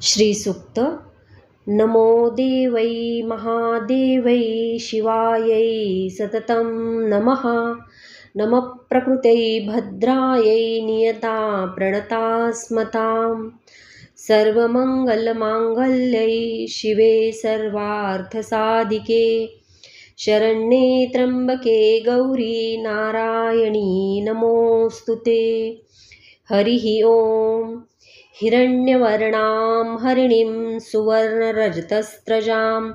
श्रीसूक्त। नमो देवै महादेवै शिवायै सततं नमः। नमः प्रकृत्यै भद्रायै नियता प्रणतास्मतां। सर्वमङ्गलमाङ्गल्यै शिवे सर्वार्थसाधिके शरण्ये त्र्यम्बके गौरी नारायणी नमोऽस्तुते। हरिः ओम्। हिरण्यवर्णां हरिणीं सुवर्णरजतस्रजां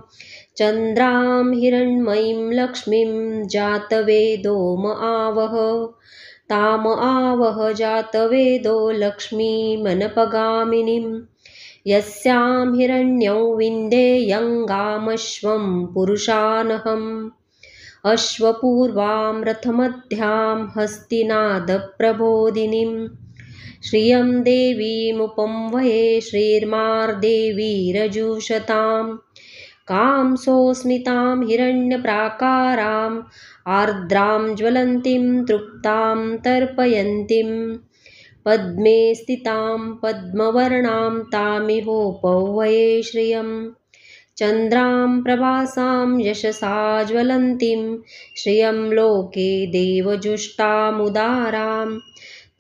चन्द्रां हिरण्मयीं लक्ष्मीं जातवेदो आवह। ताम आवह जातवेदो लक्ष्मीमनपगामिनीं। यस्यां हिरण्यं विन्देयङ्गामश्वं पुरुषानहम्। अश्वपूर्वां रथमध्यां हस्तिनादप्रबोधिनीं। श्रियं देवीमुपम्वये श्रीर्मार्देवीरजुषतां। कांसोऽस्मितां हिरण्यप्राकाराम् आर्द्रां ज्वलन्तीं तृप्तां तर्पयन्तीं। पद्मे स्थितां पद्मवर्णां तामिहोपह्वये श्रियं। चन्द्रां प्रभासां यशसा ज्वलन्तीं श्रियं लोके देवजुष्टामुदारां।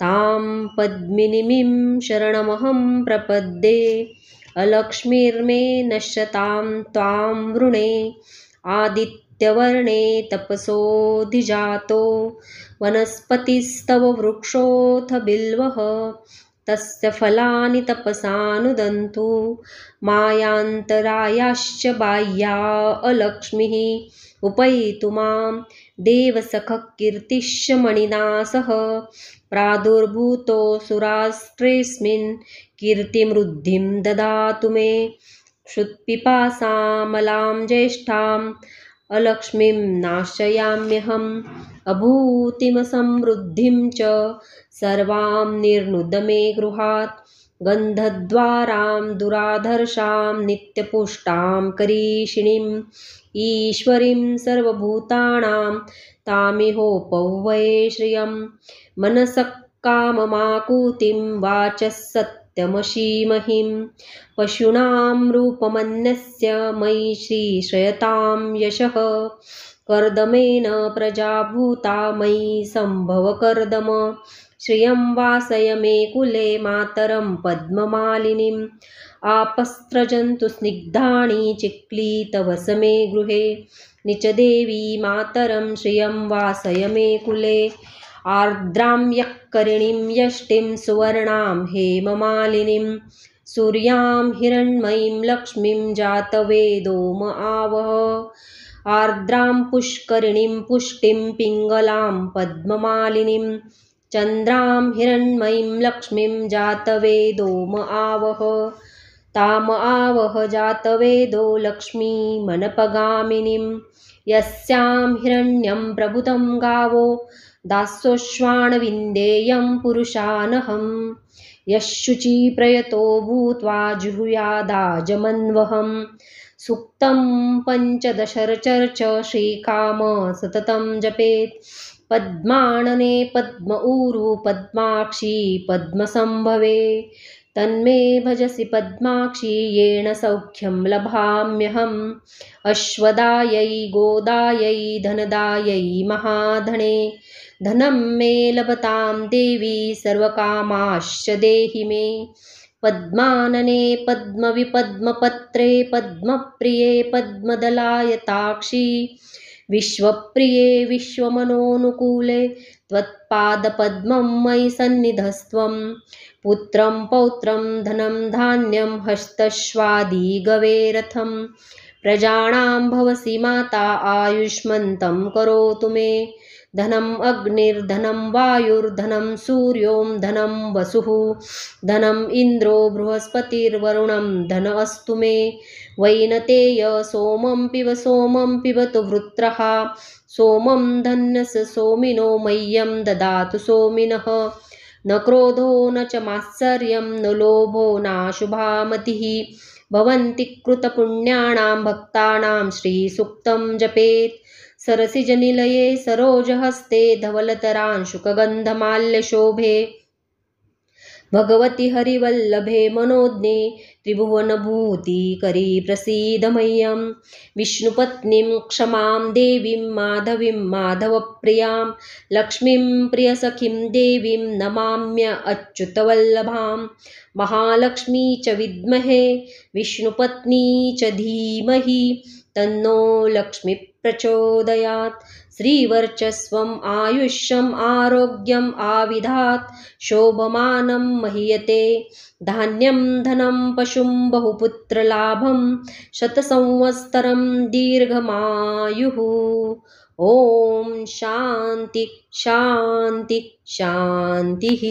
तां पद्मिनीं शरणमहं प्रपद्ये। अलक्ष्मीर्मे नश्यतां त्वां वृणे। आदित्यवर्णे तपसोऽधिजातो वनस्पतिस्तव वृक्षोऽथ बिल्वः। तस्य फलानि तपसानुदन्तु मायान्तरायाश्च बाह्या अलक्ष्मीः। उपैतु मां देवसखः कीर्तिश्च मणिना सह। प्रादुर्भूतोऽसुराष्ट्रेऽस्मिन् कीर्तिमृद्धिं ददातु मे। क्षुत्पिपासामलां ज्येष्ठाम् अलक्ष्मीं नाशयाम्यहम्। अभूतिमसमृद्धिं च सर्वां निर्नुद मे गृहात्। गन्धद्वारां दुराधर्षां नित्यपुष्टां करीषिणीम्। ईश्वरीं सर्वभूतानां तामिहोपह्वये श्रियं। मनसः काममाकुतिं वाचः सत्यमशीमहीं। पशूनां रूपमन्यस्य मयि श्रीश्रयतां यशः। कर्दमेन प्रजाभूता मयि सम्भव कर्दम। श्रियं वासय मे कुले मातरं पद्ममालिनीम्। आपस्त्रजन्तु स्निग्धानि चिक्लीतवस मे गृहे। निचदेवी मातरं श्रियं वासय मे कुले। आर्द्रां यक्करिणीं यष्टिं सुवर्णां हेममालिनीं। सूर्यां हिरण्मयीं लक्ष्मीं जातवेदो आवह। आर्द्रां पुष्करिणीं पुष्टिं पिङ्गलां पद्ममालिनीं। चन्द्रां हिरण्मयीं लक्ष्मीं जातवेदो आवह। ताम आवह जातवेदो लक्ष्मीमनपगामिनीं। यस्यां हिरण्यं प्रभुतं गावो दास्योश्वानविन्देयं पुरुषानहम्। यशुचिप्रयतो भूत्वा जुहुयादाजमन्वहम्। सूक्तं पञ्चदशचर्च श्रीकाम सततं जपेत्। पद्मानने पद्म ऊरु पद्माक्षी पद्मसंभवे। तन्मे भजसि पद्माक्षी येन सौख्यं लभाम्यहम्। अश्वदायै गोदायै धनदायै महाधने। धनं मे लभतां देवी सर्वकामाश्च देहि मे। पद्मानने पद्मविपद्मपत्रे पद्मप्रिये पद्मदलायताक्षी। विश्वप्रिये विश्वमनोनुकूले त्वत्पादपद्मं मयि सन्निधस्त्वं। पुत्रं पौत्रं धनं धान्यं हस्तश्वादी गवेरथं। प्रजानां भवसि माता आयुष्मन्तं करोतु मे। धनम् अग्निर्धनं वायुर्धनं सूर्यों धनं वसुः। धनम् इन्द्रो बृहस्पतिर्वरुणं धन अस्तु मे। वैनतेय सोमं पिबतु वृत्रः। सोमं धन्यस सोमिनो मह्यं ददातु सोमिनः। न क्रोधो न च मात्सर्यं न लोभो नाशुभा मतिः। भवन्ति कृतपुण्यानां भक्तानां श्रीसूक्तं जपेत्। सरसिजनिलये सरोजहस्ते धवलतरांशुकगन्धमाल्यशोभे। भगवति हरिवल्लभे मनोज्ञे त्रिभुवनभूतिकरी प्रसीद मह्यं विष्णुपत्नीं क्षमां देवीं माधवीं माधवप्रियां लक्ष्मीं प्रियसखीं देवीं नमाम्य अच्युतवल्लभां महालक्ष्मी च विद्महे विष्णुपत्नी च धीमहि तन्नो लक्ष्मी प्रचोदयात् श्रीवर्चस्वम् आयुष्यम् आरोग्यम् आविधात् शोभमानं महीयते धान्यं धनं पशुं बहुपुत्रलाभं शतसंवत्सरं दीर्घमायुः। ॐ शान्ति शान्ति शान्तिः।